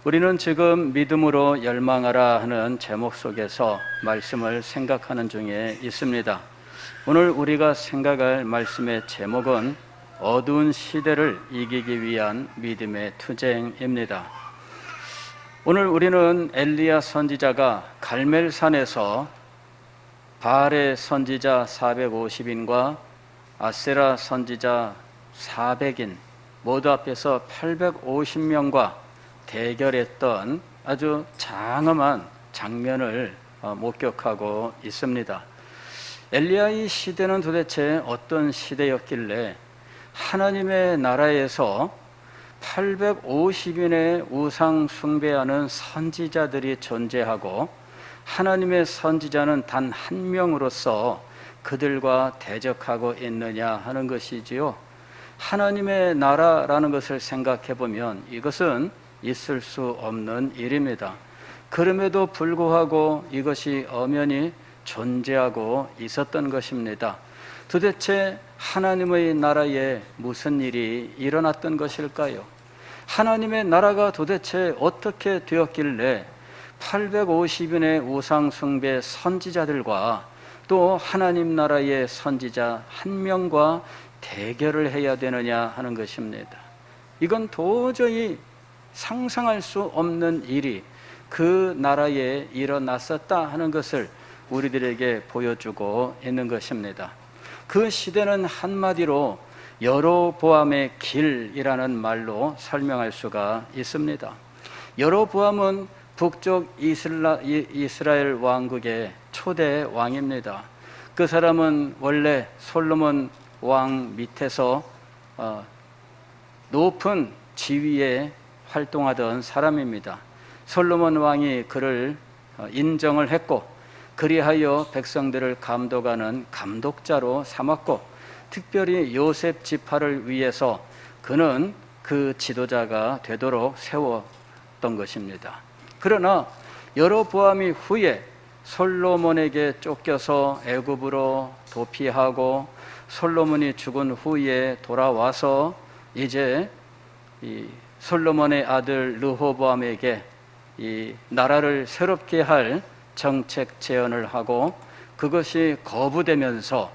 우리는 지금 믿음으로 열망하라 하는 제목 속에서 말씀을 생각하는 중에 있습니다. 오늘 우리가 생각할 말씀의 제목은 어두운 시대를 이기기 위한 믿음의 투쟁입니다. 오늘 우리는 엘리야 선지자가 갈멜산에서 바알의 선지자 450인과 아세라 선지자 400인 모두 앞에서 850명과 대결했던 아주 장엄한 장면을 목격하고 있습니다. 엘리야의 시대는 도대체 어떤 시대였길래 하나님의 나라에서 850인의 우상 숭배하는 선지자들이 존재하고 하나님의 선지자는 단 한 명으로서 그들과 대적하고 있느냐 하는 것이지요. 하나님의 나라라는 것을 생각해 보면 이것은 있을 수 없는 일입니다. 그럼에도 불구하고 이것이 엄연히 존재하고 있었던 것입니다. 도대체 하나님의 나라에 무슨 일이 일어났던 것일까요? 하나님의 나라가 도대체 어떻게 되었길래 850인의 우상 숭배 선지자들과 또 하나님 나라의 선지자 한 명과 대결을 해야 되느냐 하는 것입니다. 이건 도저히 상상할 수 없는 일이 그 나라에 일어났었다 하는 것을 우리들에게 보여주고 있는 것입니다. 그 시대는 한마디로 여로보암의 길이라는 말로 설명할 수가 있습니다. 여로보암은 북쪽 이스라엘 왕국의 초대 왕입니다. 그 사람은 원래 솔로몬 왕 밑에서 높은 지위에 활동하던 사람입니다. 솔로몬 왕이 그를 인정을 했고 그리하여 백성들을 감독하는 감독자로 삼았고 특별히 요셉 지파를 위해서 그는 그 지도자가 되도록 세웠던 것입니다. 그러나 여로보암이 후에 솔로몬에게 쫓겨서 애굽으로 도피하고 솔로몬이 죽은 후에 돌아와서 이제 이 솔로몬의 아들 르호보암에게 이 나라를 새롭게 할 정책 제언을 하고 그것이 거부되면서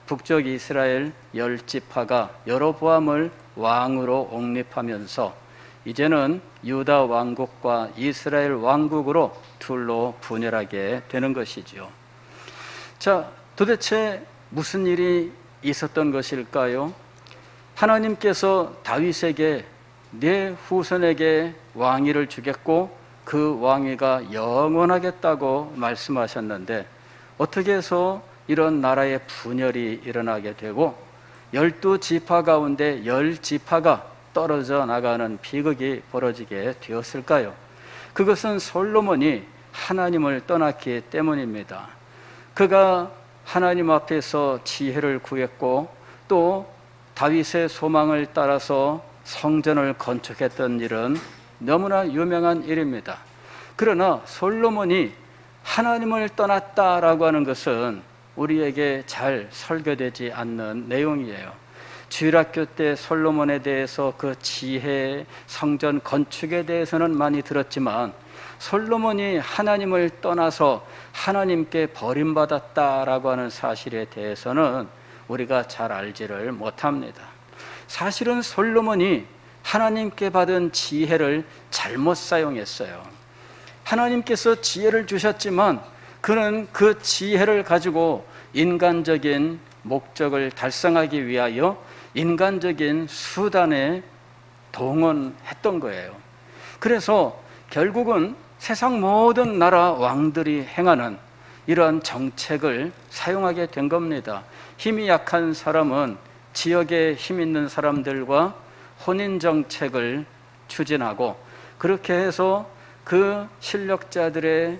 북쪽 이스라엘 10지파가 여로보암을 왕으로 옹립하면서 이제는 유다 왕국과 이스라엘 왕국으로 둘로 분열하게 되는 것이지요. 자, 도대체 무슨 일이 있었던 것일까요? 하나님께서 다윗에게 내 후손에게 왕위를 주겠고 그 왕위가 영원하겠다고 말씀하셨는데 어떻게 해서 이런 나라의 분열이 일어나게 되고 12지파 가운데 10지파가 떨어져 나가는 비극이 벌어지게 되었을까요? 그것은 솔로몬이 하나님을 떠났기 때문입니다. 그가 하나님 앞에서 지혜를 구했고 또 다윗의 소망을 따라서 성전을 건축했던 일은 너무나 유명한 일입니다. 그러나 솔로몬이 하나님을 떠났다라고 하는 것은 우리에게 잘 설교되지 않는 내용이에요. 주일학교 때 솔로몬에 대해서 그 지혜, 성전 건축에 대해서는 많이 들었지만 솔로몬이 하나님을 떠나서 하나님께 버림받았다라고 하는 사실에 대해서는 우리가 잘 알지를 못합니다. 사실은 솔로몬이 하나님께 받은 지혜를 잘못 사용했어요. 하나님께서 지혜를 주셨지만 그는 그 지혜를 가지고 인간적인 목적을 달성하기 위하여 인간적인 수단에 동원했던 거예요. 그래서 결국은 세상 모든 나라 왕들이 행하는 이러한 정책을 사용하게 된 겁니다. 힘이 약한 사람은 지역에 힘 있는 사람들과 혼인 정책을 추진하고 그렇게 해서 그 실력자들의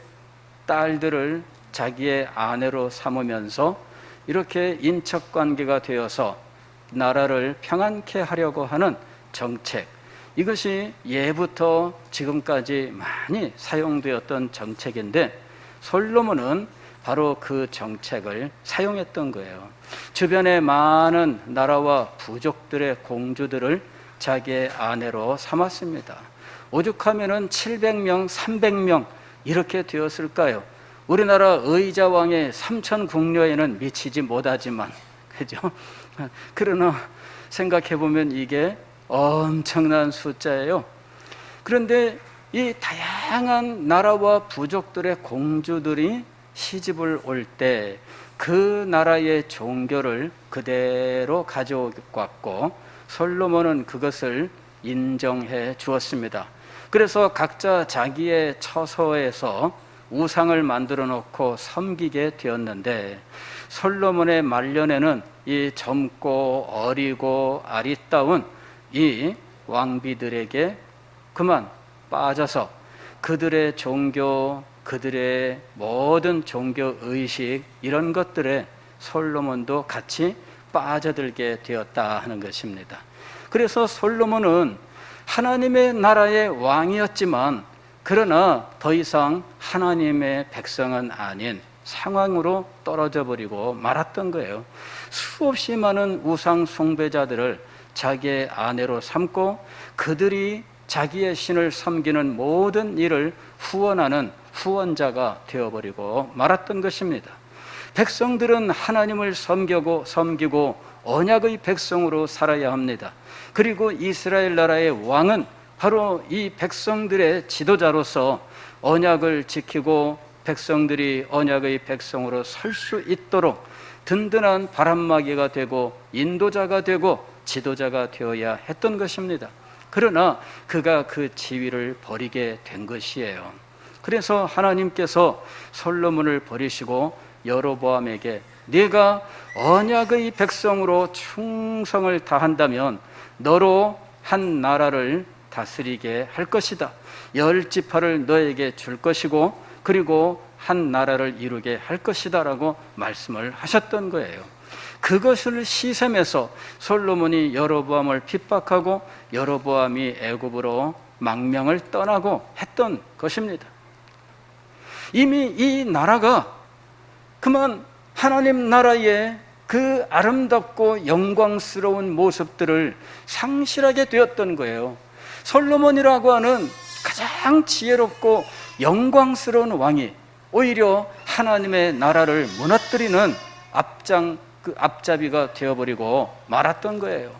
딸들을 자기의 아내로 삼으면서 이렇게 인척관계가 되어서 나라를 평안케 하려고 하는 정책, 이것이 예부터 지금까지 많이 사용되었던 정책인데 솔로몬은 바로 그 정책을 사용했던 거예요. 주변의 많은 나라와 부족들의 공주들을 자기의 아내로 삼았습니다. 오죽하면은 700명, 300명 이렇게 되었을까요? 우리나라 의자왕의 3,000궁녀에는 미치지 못하지만, 그죠? 그러나 생각해보면 이게 엄청난 숫자예요. 그런데 이 다양한 나라와 부족들의 공주들이 시집을 올 때 그 나라의 종교를 그대로 가져왔고 솔로몬은 그것을 인정해 주었습니다. 그래서 각자 자기의 처소에서 우상을 만들어 놓고 섬기게 되었는데, 솔로몬의 말년에는 이 젊고 어리고 아리따운 이 왕비들에게 그만 빠져서 그들의 종교, 그들의 모든 종교 의식 이런 것들에 솔로몬도 같이 빠져들게 되었다 하는 것입니다. 그래서 솔로몬은 하나님의 나라의 왕이었지만, 그러나 더 이상 하나님의 백성은 아닌 상황으로 떨어져 버리고 말았던 거예요. 수없이 많은 우상 숭배자들을 자기의 아내로 삼고 그들이 자기의 신을 섬기는 모든 일을 후원하는 후원자가 되어버리고 말았던 것입니다. 백성들은 하나님을 섬기고 언약의 백성으로 살아야 합니다. 그리고 이스라엘 나라의 왕은 바로 이 백성들의 지도자로서 언약을 지키고 백성들이 언약의 백성으로 설 수 있도록 든든한 바람막이가 되고 인도자가 되고 지도자가 되어야 했던 것입니다. 그러나 그가 그 지위를 버리게 된 것이에요. 그래서 하나님께서 솔로몬을 버리시고 여로보암에게 네가 언약의 백성으로 충성을 다한다면 너로 한 나라를 다스리게 할 것이다. 10지파를 너에게 줄 것이고 그리고 한 나라를 이루게 할 것이다 라고 말씀을 하셨던 거예요. 그것을 시샘해서 솔로몬이 여로보암을 핍박하고 여로보암이 애굽으로 망명을 떠나고 했던 것입니다. 이미 이 나라가 그만 하나님 나라의 그 아름답고 영광스러운 모습들을 상실하게 되었던 거예요. 솔로몬이라고 하는 가장 지혜롭고 영광스러운 왕이 오히려 하나님의 나라를 무너뜨리는 앞잡이가 되어버리고 말았던 거예요.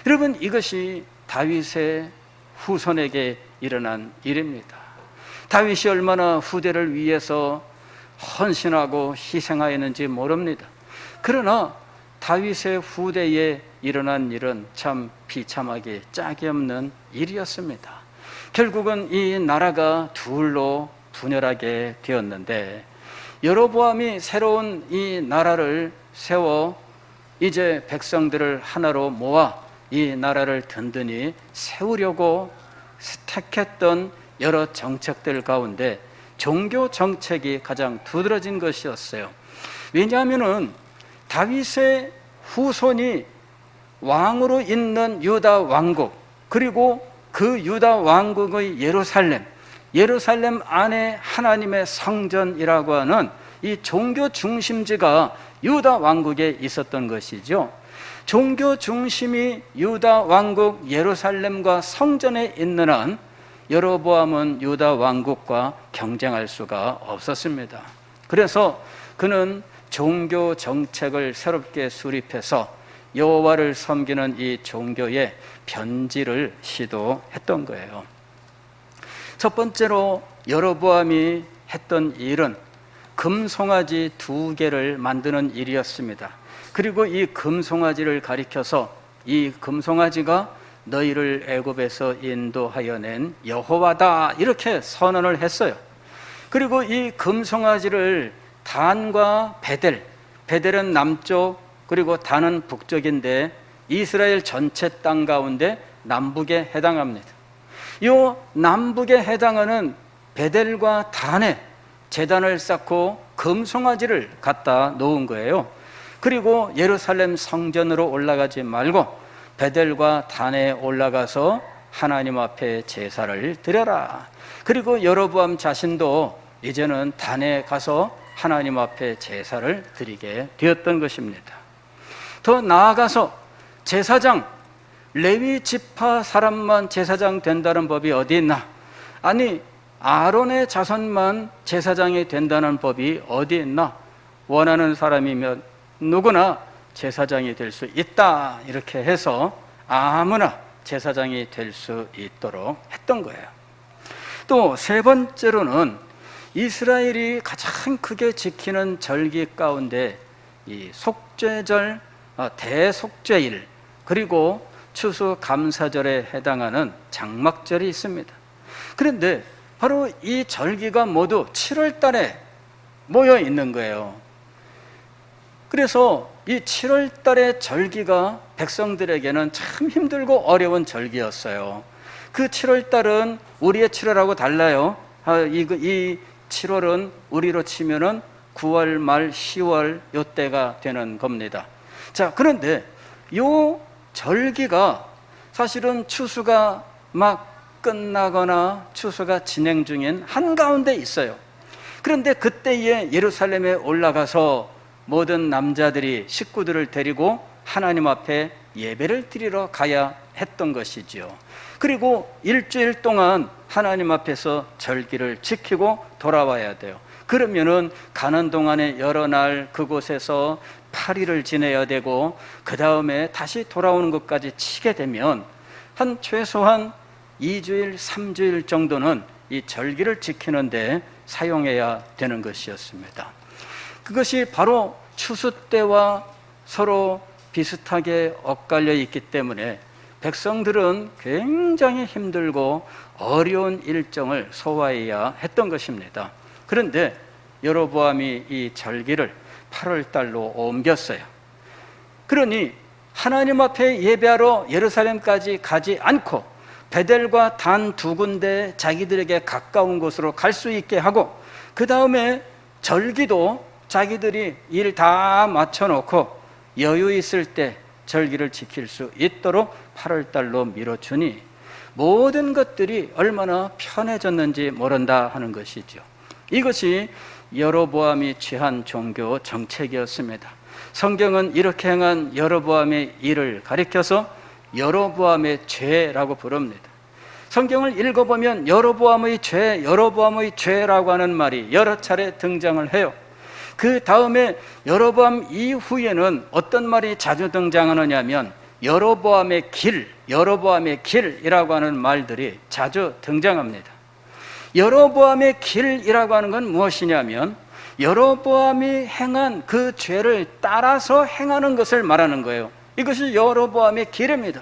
여러분, 이것이 다윗의 후손에게 일어난 일입니다. 다윗이 얼마나 후대를 위해서 헌신하고 희생하였는지 모릅니다. 그러나 다윗의 후대에 일어난 일은 참 비참하게 짝이 없는 일이었습니다. 결국은 이 나라가 둘로 분열하게 되었는데, 여로보암이 새로운 이 나라를 세워 이제 백성들을 하나로 모아 이 나라를 든든히 세우려고 택했던 여러 정책들 가운데 종교 정책이 가장 두드러진 것이었어요. 왜냐하면은 다윗의 후손이 왕으로 있는 유다 왕국, 그리고 그 유다 왕국의 예루살렘 안에 하나님의 성전이라고 하는 이 종교 중심지가 유다 왕국에 있었던 것이죠. 종교 중심이 유다 왕국 예루살렘과 성전에 있는 한 여로보암은 유다 왕국과 경쟁할 수가 없었습니다. 그래서 그는 종교 정책을 새롭게 수립해서 여호와를 섬기는 이 종교의 변질을 시도했던 거예요. 첫 번째로 여로보암이 했던 일은 금송아지 2개를 만드는 일이었습니다. 그리고 이 금송아지를 가리켜서 이 금송아지가 너희를 애굽에서 인도하여 낸 여호와다 이렇게 선언을 했어요. 그리고 이 금송아지를 단과 베델은 남쪽 그리고 단은 북쪽인데 이스라엘 전체 땅 가운데 남북에 해당합니다. 이 남북에 해당하는 베델과 단에 제단을 쌓고 금송아지를 갖다 놓은 거예요. 그리고 예루살렘 성전으로 올라가지 말고 베델과 단에 올라가서 하나님 앞에 제사를 드려라. 그리고 여로보암 자신도 이제는 단에 가서 하나님 앞에 제사를 드리게 되었던 것입니다. 더 나아가서 제사장, 레위 지파 사람만 제사장 된다는 법이 어디 있나? 아니, 아론의 자손만 제사장이 된다는 법이 어디 있나? 원하는 사람이면 누구나 제사장이 될 수 있다, 이렇게 해서 아무나 제사장이 될 수 있도록 했던 거예요. 또 세 번째로는 이스라엘이 가장 크게 지키는 절기 가운데 이 속죄절, 대속죄일, 그리고 추수감사절에 해당하는 장막절이 있습니다. 그런데 바로 이 절기가 모두 7월 달에 모여 있는 거예요. 그래서 이 7월 달의 절기가 백성들에게는 참 힘들고 어려운 절기였어요. 그 7월 달은 우리의 7월하고 달라요. 이 7월은 우리로 치면은 9월 말 10월 요때가 되는 겁니다. 자, 그런데 요 절기가 사실은 추수가 막 끝나거나 추수가 진행 중인 한가운데 있어요. 그런데 그때에 예루살렘에 올라가서 모든 남자들이 식구들을 데리고 하나님 앞에 예배를 드리러 가야 했던 것이지요. 그리고 일주일 동안 하나님 앞에서 절기를 지키고 돌아와야 돼요. 그러면은 가는 동안에 여러 날 그곳에서 8일을 지내야 되고 그 다음에 다시 돌아오는 것까지 치게 되면 최소한 2주일, 3주일 정도는 이 절기를 지키는데 사용해야 되는 것이었습니다. 그것이 바로 추수 때와 서로 비슷하게 엇갈려 있기 때문에 백성들은 굉장히 힘들고 어려운 일정을 소화해야 했던 것입니다. 그런데 여로보암이 이 절기를 8월 달로 옮겼어요. 그러니 하나님 앞에 예배하러 예루살렘까지 가지 않고 베델과 단 두 군데 자기들에게 가까운 곳으로 갈 수 있게 하고, 그 다음에 절기도 자기들이 일 다 맞춰놓고 여유 있을 때 절기를 지킬 수 있도록 8월 달로 밀어주니 모든 것들이 얼마나 편해졌는지 모른다 하는 것이죠. 이것이 여로보암이 취한 종교 정책이었습니다. 성경은 이렇게 행한 여로보암의 일을 가리켜서 여로보암의 죄라고 부릅니다. 성경을 읽어보면 여로보암의 죄라고 하는 말이 여러 차례 등장을 해요. 그 다음에 여로보암 이후에는 어떤 말이 자주 등장하느냐면 여로보암의 길이라고 하는 말들이 자주 등장합니다. 여로보암의 길이라고 하는 건 무엇이냐면 여로보암이 행한 그 죄를 따라서 행하는 것을 말하는 거예요. 이것이 여로보암의 길입니다.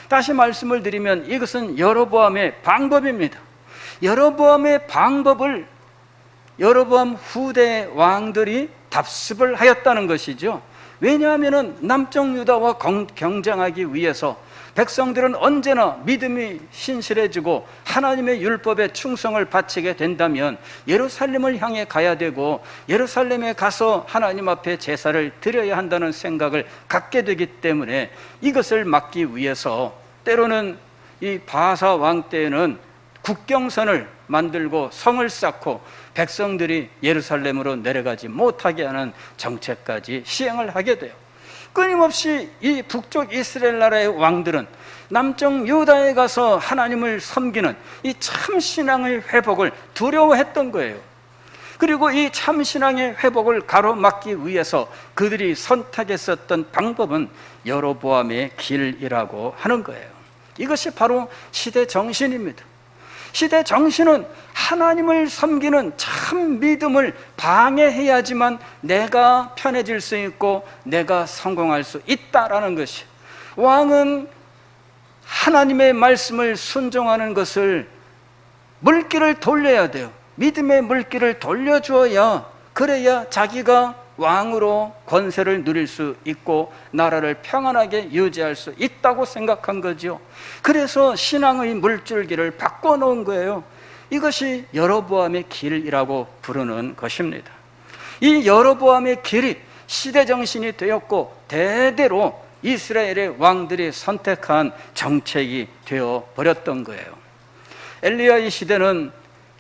다시 말씀을 드리면 이것은 여로보암의 방법입니다. 여로보암의 방법을 여로보암 후대 왕들이 답습을 하였다는 것이죠. 왜냐하면 남쪽 유다와 경쟁하기 위해서 백성들은 언제나 믿음이 신실해지고 하나님의 율법에 충성을 바치게 된다면 예루살렘을 향해 가야 되고 예루살렘에 가서 하나님 앞에 제사를 드려야 한다는 생각을 갖게 되기 때문에 이것을 막기 위해서 때로는 이 바사 왕 때에는 국경선을 만들고 성을 쌓고 백성들이 예루살렘으로 내려가지 못하게 하는 정책까지 시행을 하게 돼요. 끊임없이 이 북쪽 이스라엘 나라의 왕들은 남쪽 유다에 가서 하나님을 섬기는 이 참신앙의 회복을 두려워했던 거예요. 그리고 이 참신앙의 회복을 가로막기 위해서 그들이 선택했었던 방법은 여로보암의 길이라고 하는 거예요. 이것이 바로 시대 정신입니다. 시대 정신은 하나님을 섬기는 참 믿음을 방해해야지만 내가 편해질 수 있고 내가 성공할 수 있다라는 것이, 왕은 하나님의 말씀을 순종하는 것을 물길을 돌려야 돼요. 믿음의 물길을 돌려주어야 그래야 자기가 왕으로 권세를 누릴 수 있고 나라를 평안하게 유지할 수 있다고 생각한 거죠. 그래서 신앙의 물줄기를 바꿔놓은 거예요. 이것이 여로보암의 길이라고 부르는 것입니다. 이 여로보암의 길이 시대정신이 되었고 대대로 이스라엘의 왕들이 선택한 정책이 되어버렸던 거예요. 엘리야의 시대는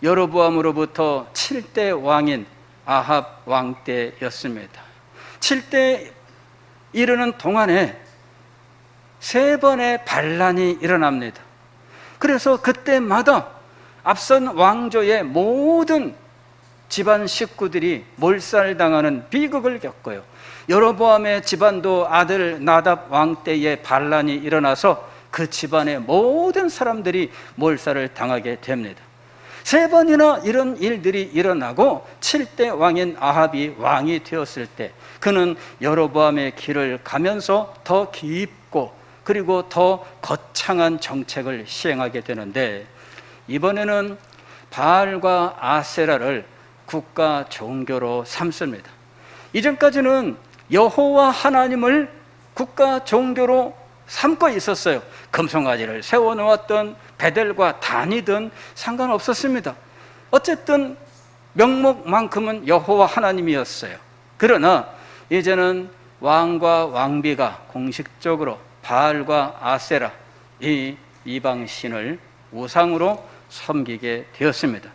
여로보암으로부터 7대 왕인 아합 왕 때였습니다. 7대 이르는 동안에 3번의 반란이 일어납니다. 그래서 그때마다 앞선 왕조의 모든 집안 식구들이 몰살당하는 비극을 겪어요. 여로보암의 집안도 아들 나답 왕 때에 반란이 일어나서 그 집안의 모든 사람들이 몰살을 당하게 됩니다. 3번이나 이런 일들이 일어나고 7대 왕인 아합이 왕이 되었을 때 그는 여로보암의 길을 가면서 더 깊고 그리고 더 거창한 정책을 시행하게 되는데, 이번에는 바알과 아세라를 국가 종교로 삼습니다. 이전까지는 여호와 하나님을 국가 종교로 삼고 있었어요. 금송아지를 세워놓았던 베델과 단이든 상관없었습니다. 어쨌든 명목만큼은 여호와 하나님이었어요. 그러나 이제는 왕과 왕비가 공식적으로 바알과 아세라, 이 이방신을 우상으로 섬기게 되었습니다.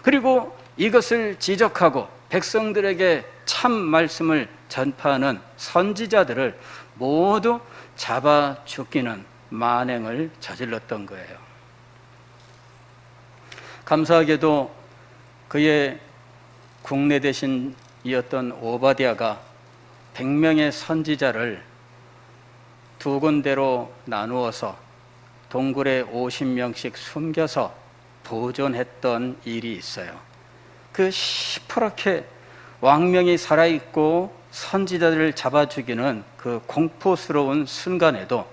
그리고 이것을 지적하고 백성들에게 참 말씀을 전파하는 선지자들을 모두 잡아 죽이는 만행을 저질렀던 거예요. 감사하게도 그의 국내 대신이었던 오바댜가 100명의 선지자를 2군데로 나누어서 동굴에 50명씩 숨겨서 보존했던 일이 있어요. 그 시퍼렇게 왕명이 살아있고 선지자들을 잡아 죽이는 그 공포스러운 순간에도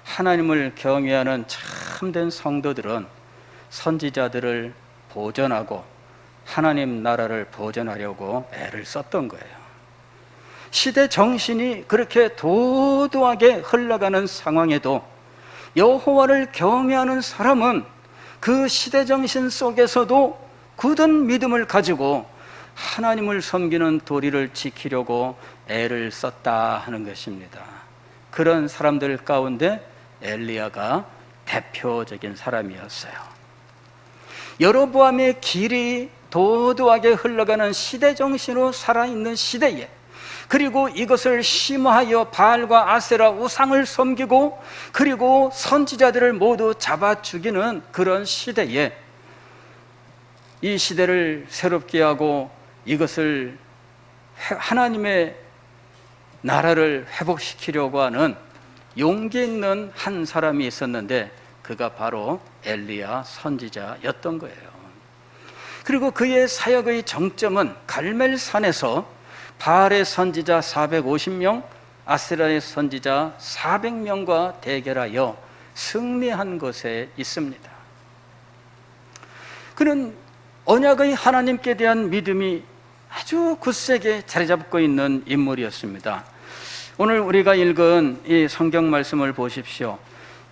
하나님을 경외하는 참된 성도들은 선지자들을 보존하고 하나님 나라를 보존하려고 애를 썼던 거예요. 시대 정신이 그렇게 도도하게 흘러가는 상황에도 여호와를 경외하는 사람은 그 시대 정신 속에서도 굳은 믿음을 가지고 하나님을 섬기는 도리를 지키려고 애를 썼다 하는 것입니다. 그런 사람들 가운데 엘리야가 대표적인 사람이었어요. 여로보암의 길이 도도하게 흘러가는 시대 정신으로 살아있는 시대에, 그리고 이것을 심화하여 바알과 아세라 우상을 섬기고 그리고 선지자들을 모두 잡아 죽이는 그런 시대에, 이 시대를 새롭게 하고 이것을 하나님의 나라를 회복시키려고 하는 용기 있는 한 사람이 있었는데 그가 바로 엘리야 선지자였던 거예요. 그리고 그의 사역의 정점은 갈멜산에서 바알의 선지자 450명, 아세라의 선지자 400명과 대결하여 승리한 것에 있습니다. 그는 언약의 하나님께 대한 믿음이 아주 굳세게 자리 잡고 있는 인물이었습니다. 오늘 우리가 읽은 이 성경 말씀을 보십시오.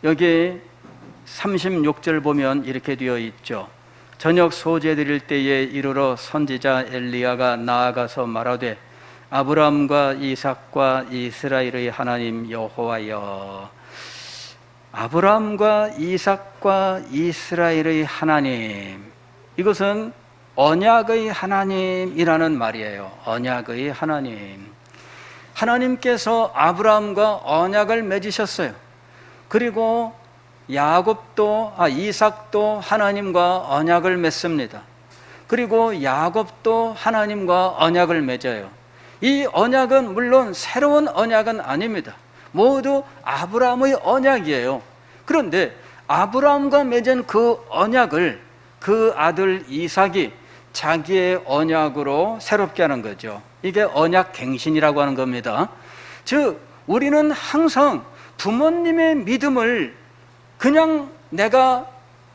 여기 36절 보면 이렇게 되어 있죠. 저녁 소재 드릴 때에 이르러 선지자 엘리야가 나아가서 말하되 아브라함과 이삭과 이스라엘의 하나님 여호와여. 아브라함과 이삭과 이스라엘의 하나님, 이것은 언약의 하나님이라는 말이에요. 언약의 하나님. 하나님께서 아브라함과 언약을 맺으셨어요. 그리고 이삭도 하나님과 언약을 맺습니다. 그리고 야곱도 하나님과 언약을 맺어요. 이 언약은 물론 새로운 언약은 아닙니다. 모두 아브라함의 언약이에요. 그런데 아브라함과 맺은 그 언약을 그 아들 이삭이 자기의 언약으로 새롭게 하는 거죠. 이게 언약 갱신이라고 하는 겁니다. 즉 우리는 항상 부모님의 믿음을 그냥 내가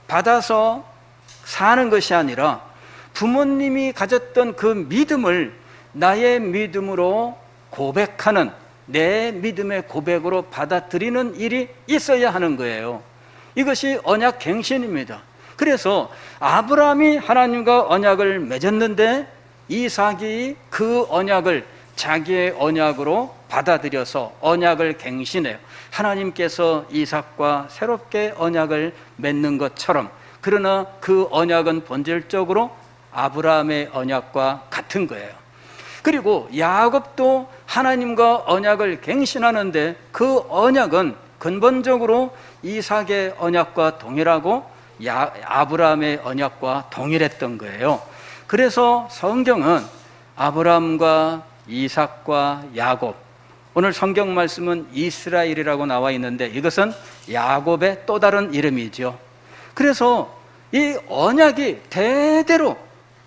받아서 사는 것이 아니라 부모님이 가졌던 그 믿음을 나의 믿음으로 고백하는, 내 믿음의 고백으로 받아들이는 일이 있어야 하는 거예요. 이것이 언약 갱신입니다. 그래서 아브라함이 하나님과 언약을 맺었는데 이삭이 그 언약을 자기의 언약으로 받아들여서 언약을 갱신해요. 하나님께서 이삭과 새롭게 언약을 맺는 것처럼, 그러나 그 언약은 본질적으로 아브라함의 언약과 같은 거예요. 그리고 야곱도 하나님과 언약을 갱신하는데 그 언약은 근본적으로 이삭의 언약과 동일하고 아브라함의 언약과 동일했던 거예요. 그래서 성경은 아브라함과 이삭과 야곱, 오늘 성경 말씀은 이스라엘이라고 나와 있는데 이것은 야곱의 또 다른 이름이죠. 그래서 이 언약이 대대로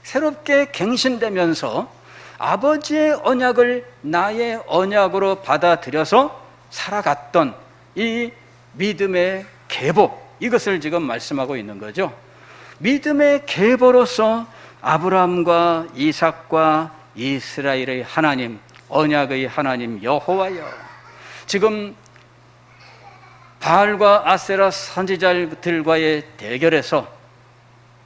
새롭게 갱신되면서 아버지의 언약을 나의 언약으로 받아들여서 살아갔던 이 믿음의 계보, 이것을 지금 말씀하고 있는 거죠. 믿음의 계보로서 아브라함과 이삭과 이스라엘의 하나님, 언약의 하나님 여호와여, 지금 바알과 아세라 선지자들과의 대결에서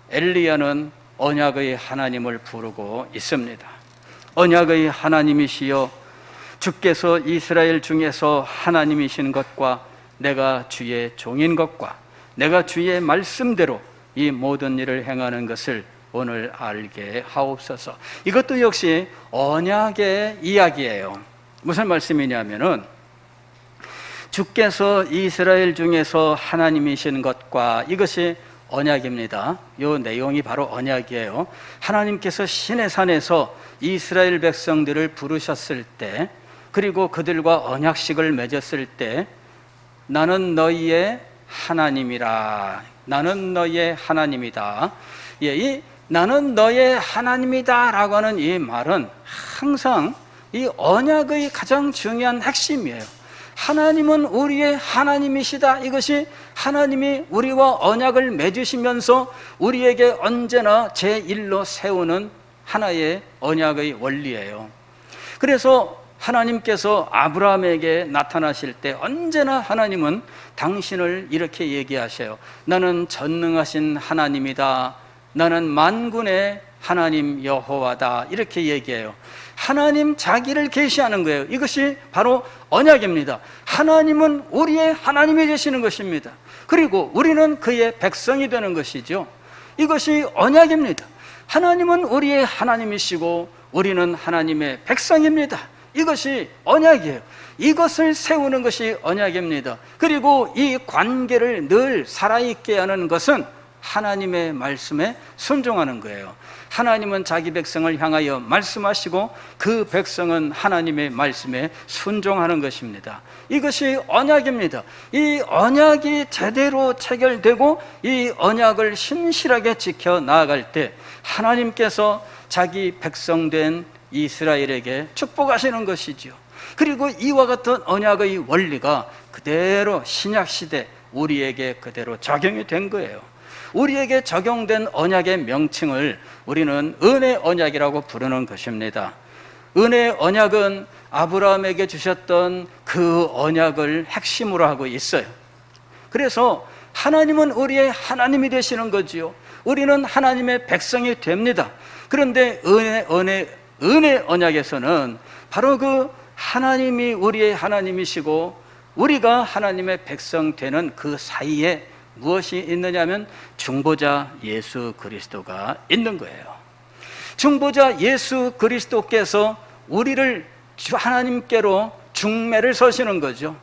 엘리야는 언약의 하나님을 부르고 있습니다. 언약의 하나님이시여, 주께서 이스라엘 중에서 하나님이신 것과 내가 주의 종인 것과 내가 주의 말씀대로 이 모든 일을 행하는 것을 오늘 알게 하옵소서. 이것도 역시 언약의 이야기예요. 무슨 말씀이냐면은 주께서 이스라엘 중에서 하나님이신 것과, 이것이 언약입니다. 이 내용이 바로 언약이에요. 하나님께서 시내산에서 이스라엘 백성들을 부르셨을 때, 그리고 그들과 언약식을 맺었을 때, 나는 너희의 하나님이라, 나는 너희의 하나님이다. 이 나는 너의 하나님이다 라고 하는 이 말은 항상 이 언약의 가장 중요한 핵심이에요. 하나님은 우리의 하나님이시다. 이것이 하나님이 우리와 언약을 맺으시면서 우리에게 언제나 제1로 세우는 하나의 언약의 원리예요. 그래서 하나님께서 아브라함에게 나타나실 때 언제나 하나님은 당신을 이렇게 얘기하셔요. 나는 전능하신 하나님이다. 나는 만군의 하나님 여호와다. 이렇게 얘기해요. 하나님 자기를 계시하는 거예요. 이것이 바로 언약입니다. 하나님은 우리의 하나님이 되시는 것입니다. 그리고 우리는 그의 백성이 되는 것이죠. 이것이 언약입니다. 하나님은 우리의 하나님이시고 우리는 하나님의 백성입니다. 이것이 언약이에요. 이것을 세우는 것이 언약입니다. 그리고 이 관계를 늘 살아있게 하는 것은 하나님의 말씀에 순종하는 거예요. 하나님은 자기 백성을 향하여 말씀하시고 그 백성은 하나님의 말씀에 순종하는 것입니다. 이것이 언약입니다. 이 언약이 제대로 체결되고 이 언약을 신실하게 지켜 나아갈 때 하나님께서 자기 백성된 이스라엘에게 축복하시는 것이죠. 그리고 이와 같은 언약의 원리가 그대로 신약시대 우리에게 그대로 적용이 된 거예요. 우리에게 적용된 언약의 명칭을 우리는 은혜 언약이라고 부르는 것입니다. 은혜 언약은 아브라함에게 주셨던 그 언약을 핵심으로 하고 있어요. 그래서 하나님은 우리의 하나님이 되시는 거지요. 우리는 하나님의 백성이 됩니다. 그런데 은혜 언약에서는 바로 그 하나님이 우리의 하나님이시고 우리가 하나님의 백성 되는 그 사이에 무엇이 있느냐면 중보자 예수 그리스도가 있는 거예요. 중보자 예수 그리스도께서 우리를 하나님께로 중매를 서시는 거죠.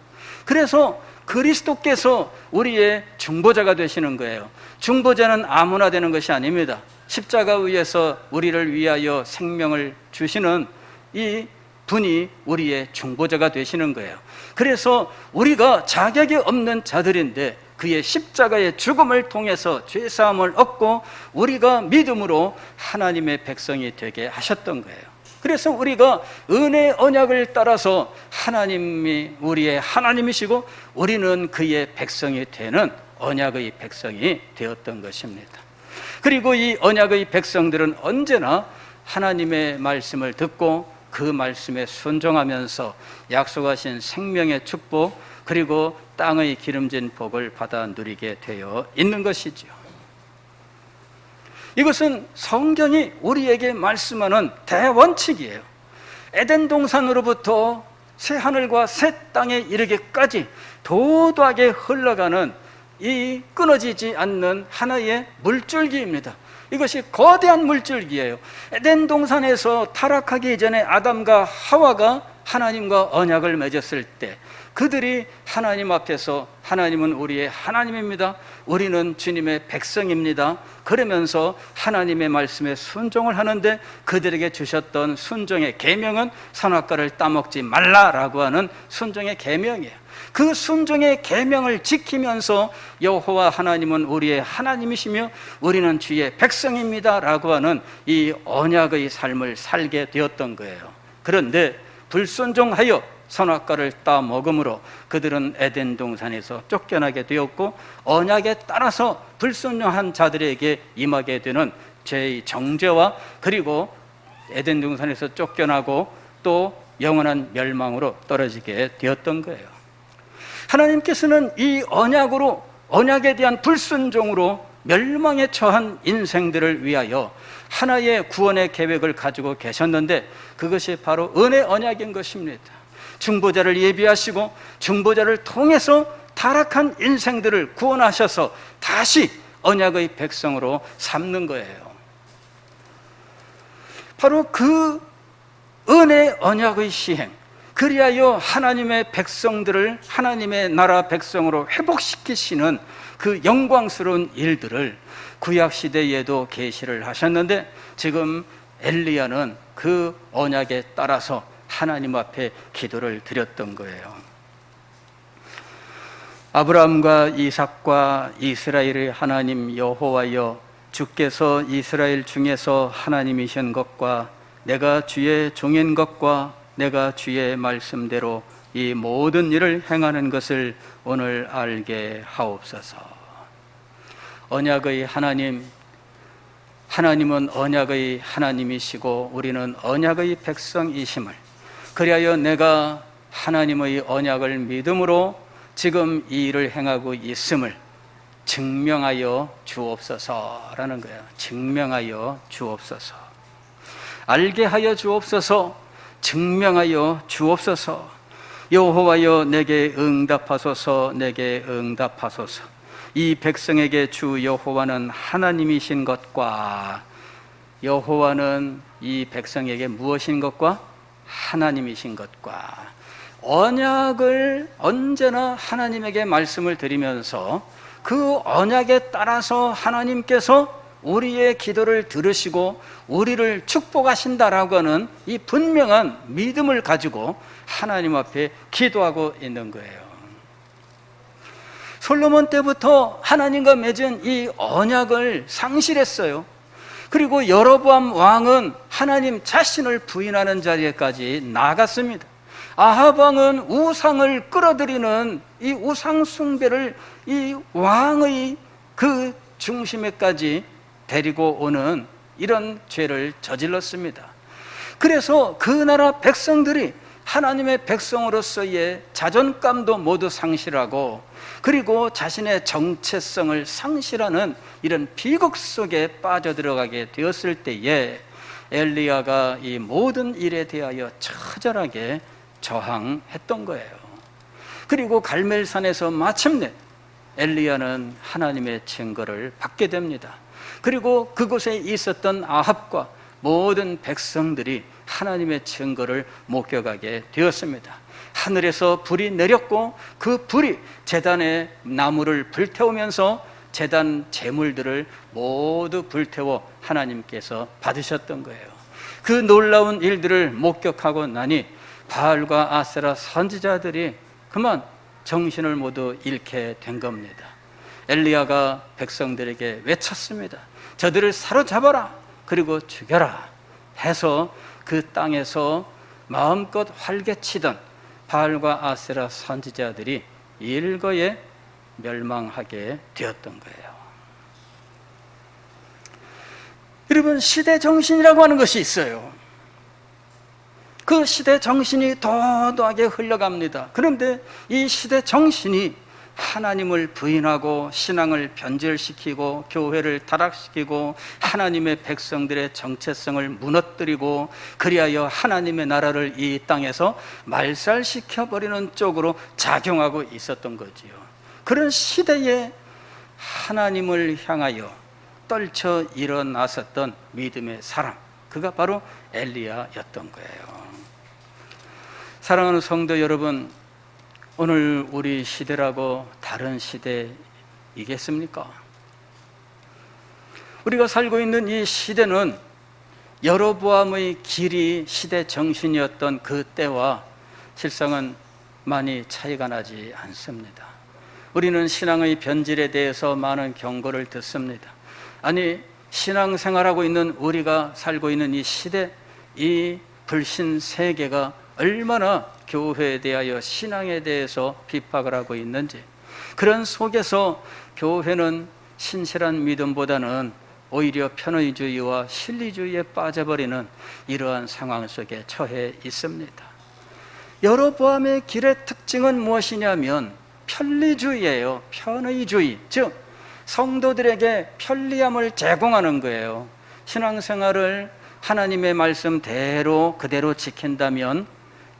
그래서 그리스도께서 우리의 중보자가 되시는 거예요. 중보자는 아무나 되는 것이 아닙니다. 십자가 위에서 우리를 위하여 생명을 주시는 이 분이 우리의 중보자가 되시는 거예요. 그래서 우리가 자격이 없는 자들인데 그의 십자가의 죽음을 통해서 죄사함을 얻고 우리가 믿음으로 하나님의 백성이 되게 하셨던 거예요. 그래서 우리가 은혜 언약을 따라서 하나님이 우리의 하나님이시고 우리는 그의 백성이 되는 언약의 백성이 되었던 것입니다. 그리고 이 언약의 백성들은 언제나 하나님의 말씀을 듣고 그 말씀에 순종하면서 약속하신 생명의 축복 그리고 땅의 기름진 복을 받아 누리게 되어 있는 것이죠. 이것은 성경이 우리에게 말씀하는 대원칙이에요. 에덴 동산으로부터 새 하늘과 새 땅에 이르기까지 도도하게 흘러가는 이 끊어지지 않는 하나의 물줄기입니다. 이것이 거대한 물줄기예요. 에덴 동산에서 타락하기 전에 아담과 하와가 하나님과 언약을 맺었을 때 그들이 하나님 앞에서 하나님은 우리의 하나님입니다, 우리는 주님의 백성입니다 그러면서 하나님의 말씀에 순종을 하는데, 그들에게 주셨던 순종의 계명은 선악과를 따먹지 말라라고 하는 순종의 계명이에요. 그 순종의 계명을 지키면서 여호와 하나님은 우리의 하나님이시며 우리는 주의 백성입니다 라고 하는 이 언약의 삶을 살게 되었던 거예요. 그런데 불순종하여 선악과를 따먹음으로 그들은 에덴 동산에서 쫓겨나게 되었고, 언약에 따라서 불순종한 자들에게 임하게 되는 죄의 정죄와, 그리고 에덴 동산에서 쫓겨나고 또 영원한 멸망으로 떨어지게 되었던 거예요. 하나님께서는 이 언약으로, 언약에 대한 불순종으로 멸망에 처한 인생들을 위하여 하나의 구원의 계획을 가지고 계셨는데, 그것이 바로 은혜 언약인 것입니다. 중보자를 예비하시고 중보자를 통해서 타락한 인생들을 구원하셔서 다시 언약의 백성으로 삼는 거예요. 바로 그 은혜 언약의 시행, 그리하여 하나님의 백성들을 하나님의 나라 백성으로 회복시키시는 그 영광스러운 일들을 구약시대에도 계시를 하셨는데, 지금 엘리야는 그 언약에 따라서 하나님 앞에 기도를 드렸던 거예요. 아브라함과 이삭과 이스라엘의 하나님 여호와여, 주께서 이스라엘 중에서 하나님이신 것과 내가 주의 종인 것과 내가 주의 말씀대로 이 모든 일을 행하는 것을 오늘 알게 하옵소서. 언약의 하나님, 하나님은 언약의 하나님이시고 우리는 언약의 백성이심을, 그리하여 내가 하나님의 언약을 믿음으로 지금 이 일을 행하고 있음을 증명하여 주옵소서라는 거예요. 증명하여 주옵소서. 알게 하여 주옵소서. 증명하여 주옵소서. 여호와여 내게 응답하소서. 내게 응답하소서. 이 백성에게 주 여호와는 하나님이신 것과, 여호와는 이 백성에게 무엇인 것과? 하나님이신 것과. 언약을 언제나 하나님에게 말씀을 드리면서 그 언약에 따라서 하나님께서 우리의 기도를 들으시고 우리를 축복하신다라고 하는 이 분명한 믿음을 가지고 하나님 앞에 기도하고 있는 거예요. 솔로몬 때부터 하나님과 맺은 이 언약을 상실했어요. 그리고 여로보암 왕은 하나님 자신을 부인하는 자리에까지 나갔습니다. 아합 왕은 우상을 끌어들이는 이 우상 숭배를 이 왕의 그 중심에까지 데리고 오는 이런 죄를 저질렀습니다. 그래서 그 나라 백성들이 하나님의 백성으로서의 자존감도 모두 상실하고, 그리고 자신의 정체성을 상실하는 이런 비극 속에 빠져들어가게 되었을 때에 엘리야가 이 모든 일에 대하여 처절하게 저항했던 거예요. 그리고 갈멜산에서 마침내 엘리야는 하나님의 증거를 받게 됩니다. 그리고 그곳에 있었던 아합과 모든 백성들이 하나님의 증거를 목격하게 되었습니다. 하늘에서 불이 내렸고 그 불이 제단의 나무를 불태우면서 제단 제물들을 모두 불태워 하나님께서 받으셨던 거예요. 그 놀라운 일들을 목격하고 나니 바알과 아세라 선지자들이 그만 정신을 모두 잃게 된 겁니다. 엘리야가 백성들에게 외쳤습니다. 저들을 사로잡아라, 그리고 죽여라 해서 그 땅에서 마음껏 활개치던 바알과 아세라 선지자들이 일거에 멸망하게 되었던 거예요. 여러분, 시대 정신이라고 하는 것이 있어요. 그 시대 정신이 도도하게 흘러갑니다. 그런데 이 시대 정신이 하나님을 부인하고 신앙을 변질시키고 교회를 타락시키고 하나님의 백성들의 정체성을 무너뜨리고, 그리하여 하나님의 나라를 이 땅에서 말살시켜버리는 쪽으로 작용하고 있었던 거지요. 그런 시대에 하나님을 향하여 떨쳐 일어났었던 믿음의 사람, 그가 바로 엘리야였던 거예요. 사랑하는 성도 여러분, 오늘 우리 시대라고 다른 시대이겠습니까? 우리가 살고 있는 이 시대는 여로보암의 길이 시대 정신이었던 그 때와 실상은 많이 차이가 나지 않습니다. 우리는 신앙의 변질에 대해서 많은 경고를 듣습니다. 아니, 신앙생활하고 있는 우리가 살고 있는 이 시대, 이 불신 세계가 얼마나 교회에 대하여 신앙에 대해서 비판을 하고 있는지, 그런 속에서 교회는 신실한 믿음보다는 오히려 편의주의와 실리주의에 빠져버리는 이러한 상황 속에 처해 있습니다. 여로보암의 길의 특징은 무엇이냐면 편리주의예요. 편의주의, 즉 성도들에게 편리함을 제공하는 거예요. 신앙생활을 하나님의 말씀대로 그대로 지킨다면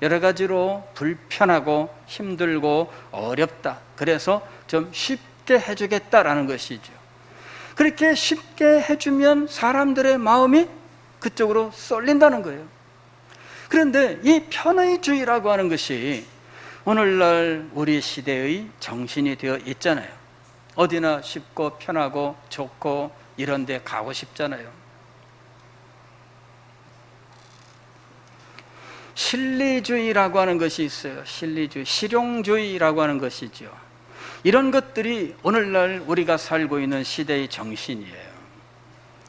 여러 가지로 불편하고 힘들고 어렵다, 그래서 좀 쉽게 해주겠다라는 것이죠. 그렇게 쉽게 해주면 사람들의 마음이 그쪽으로 쏠린다는 거예요. 그런데 이 편의주의라고 하는 것이 오늘날 우리 시대의 정신이 되어 있잖아요. 어디나 쉽고 편하고 좋고 이런 데 가고 싶잖아요. 실리주의라고 하는 것이 있어요. 실리주의, 실용주의라고 하는 것이죠. 이런 것들이 오늘날 우리가 살고 있는 시대의 정신이에요.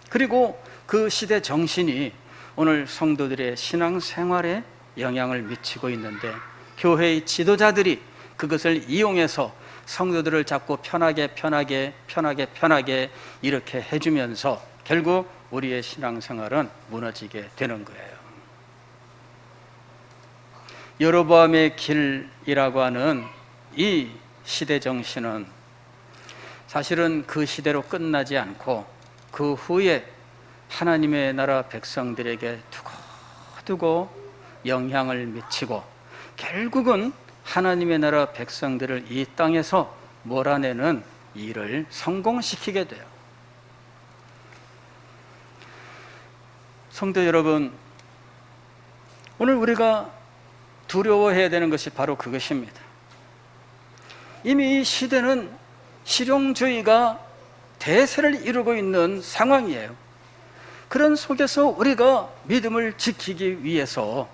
그리고 그 시대 정신이 오늘 성도들의 신앙생활에 영향을 미치고 있는데, 교회의 지도자들이 그것을 이용해서 성도들을 자꾸 편하게 이렇게 해주면서 결국 우리의 신앙생활은 무너지게 되는 거예요. 여로보암의 길이라고 하는 이 시대 정신은 사실은 그 시대로 끝나지 않고 그 후에 하나님의 나라 백성들에게 두고두고 영향을 미치고 결국은 하나님의 나라 백성들을 이 땅에서 몰아내는 일을 성공시키게 돼요. 성도 여러분, 오늘 우리가 두려워해야 되는 것이 바로 그것입니다. 이미 이 시대는 실용주의가 대세를 이루고 있는 상황이에요. 그런 속에서 우리가 믿음을 지키기 위해서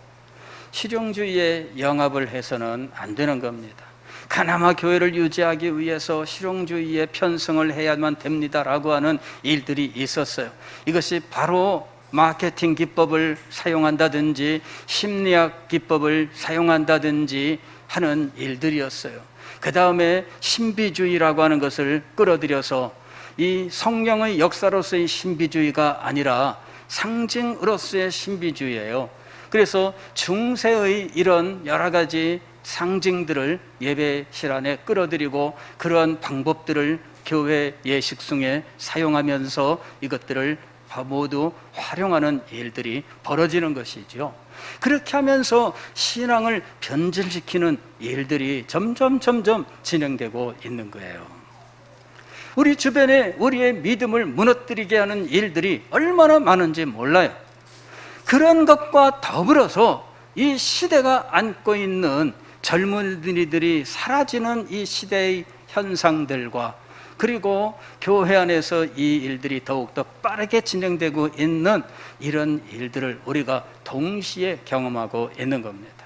실용주의에 영합을 해서는 안 되는 겁니다. 그나마 교회를 유지하기 위해서 실용주의에 편승을 해야만 됩니다라고 하는 일들이 있었어요. 이것이 바로 마케팅 기법을 사용한다든지 심리학 기법을 사용한다든지 하는 일들이었어요. 그 다음에 신비주의라고 하는 것을 끌어들여서 이 성령의 역사로서의 신비주의가 아니라 상징으로서의 신비주의예요. 그래서 중세의 이런 여러 가지 상징들을 예배실 안에 끌어들이고 그러한 방법들을 교회 예식숭에 사용하면서 이것들을 모두 활용하는 일들이 벌어지는 것이죠. 그렇게 하면서 신앙을 변질시키는 일들이 점점 진행되고 있는 거예요. 우리 주변에 우리의 믿음을 무너뜨리게 하는 일들이 얼마나 많은지 몰라요. 그런 것과 더불어서 이 시대가 안고 있는 젊은이들이 사라지는 이 시대의 현상들과 그리고 교회 안에서 이 일들이 더욱더 빠르게 진행되고 있는 이런 일들을 우리가 동시에 경험하고 있는 겁니다.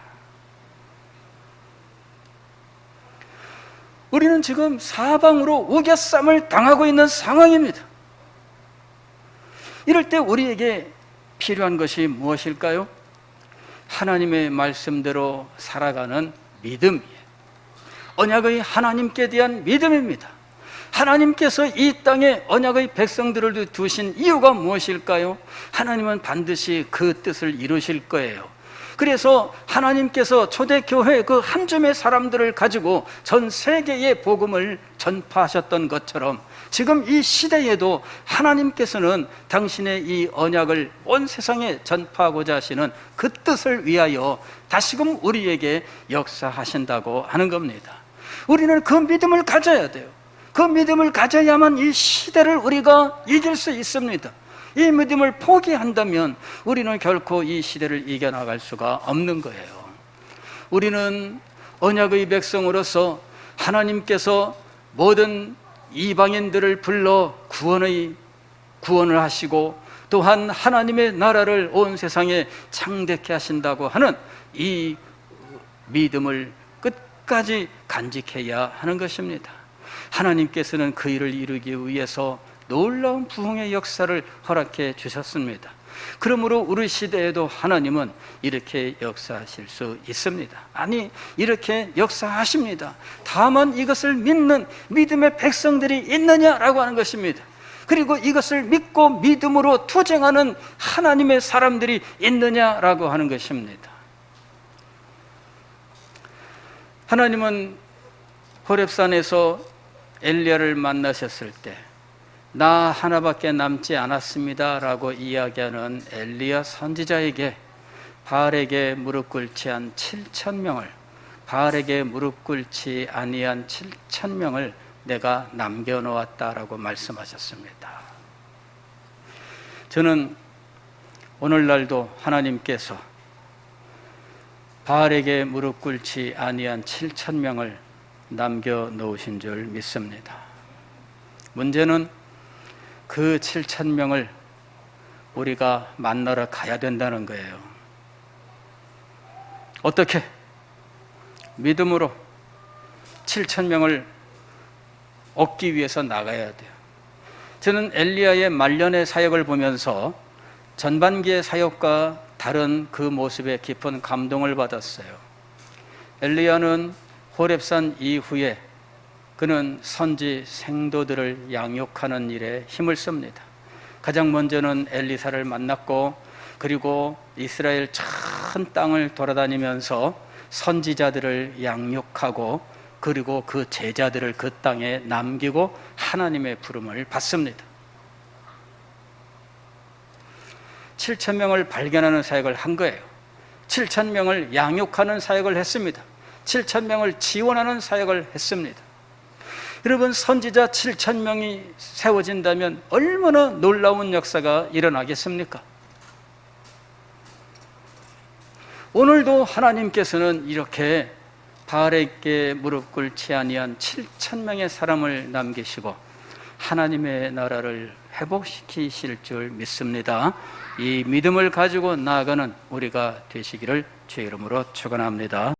우리는 지금 사방으로 우겨쌈을 당하고 있는 상황입니다. 이럴 때 우리에게 필요한 것이 무엇일까요? 하나님의 말씀대로 살아가는 믿음이에요. 언약의 하나님께 대한 믿음입니다. 하나님께서 이 땅에 언약의 백성들을 두신 이유가 무엇일까요? 하나님은 반드시 그 뜻을 이루실 거예요. 그래서 하나님께서 초대교회 그 한 줌의 사람들을 가지고 전 세계에 복음을 전파하셨던 것처럼 지금 이 시대에도 하나님께서는 당신의 이 언약을 온 세상에 전파하고자 하시는 그 뜻을 위하여 다시금 우리에게 역사하신다고 하는 겁니다. 우리는 그 믿음을 가져야 돼요. 그 믿음을 가져야만 이 시대를 우리가 이길 수 있습니다. 이 믿음을 포기한다면 우리는 결코 이 시대를 이겨나갈 수가 없는 거예요. 우리는 언약의 백성으로서 하나님께서 모든 이방인들을 불러 구원을 하시고 또한 하나님의 나라를 온 세상에 창대케 하신다고 하는 이 믿음을 끝까지 간직해야 하는 것입니다. 하나님께서는 그 일을 이루기 위해서 놀라운 부흥의 역사를 허락해 주셨습니다. 그러므로 우리 시대에도 하나님은 이렇게 역사하실 수 있습니다. 아니, 이렇게 역사하십니다. 다만 이것을 믿는 믿음의 백성들이 있느냐라고 하는 것입니다. 그리고 이것을 믿고 믿음으로 투쟁하는 하나님의 사람들이 있느냐라고 하는 것입니다. 하나님은 호렙산에서 엘리야를 만나셨을 때 나 하나밖에 남지 않았습니다 라고 이야기하는 엘리야 선지자에게 바알에게 무릎 꿇지 한 7,000명을, 바알에게 무릎 꿇지 아니한 7,000명을 내가 남겨놓았다라고 말씀하셨습니다. 저는 오늘날도 하나님께서 바알에게 무릎 꿇지 아니한 7,000명을 남겨놓으신 줄 믿습니다. 문제는 그 7,000명을 우리가 만나러 가야 된다는 거예요. 어떻게? 믿음으로 7,000명을 얻기 위해서 나가야 돼요. 저는 엘리야의 말년의 사역을 보면서 전반기의 사역과 다른 그 모습에 깊은 감동을 받았어요. 엘리야는 호렙산 이후에 그는 선지 생도들을 양육하는 일에 힘을 씁니다. 가장 먼저는 엘리사를 만났고, 그리고 이스라엘 전 땅을 돌아다니면서 선지자들을 양육하고, 그리고 그 제자들을 그 땅에 남기고 하나님의 부름을 받습니다. 7,000명을 발견하는 사역을 한 거예요. 7,000명을 양육하는 사역을 했습니다. 7,000명을 지원하는 사역을 했습니다. 여러분, 선지자 7,000명이 세워진다면 얼마나 놀라운 역사가 일어나겠습니까? 오늘도 하나님께서는 이렇게 바알에게 무릎 꿇지 아니한 7,000명의 사람을 남기시고 하나님의 나라를 회복시키실 줄 믿습니다. 이 믿음을 가지고 나아가는 우리가 되시기를 주의 이름으로 축원합니다.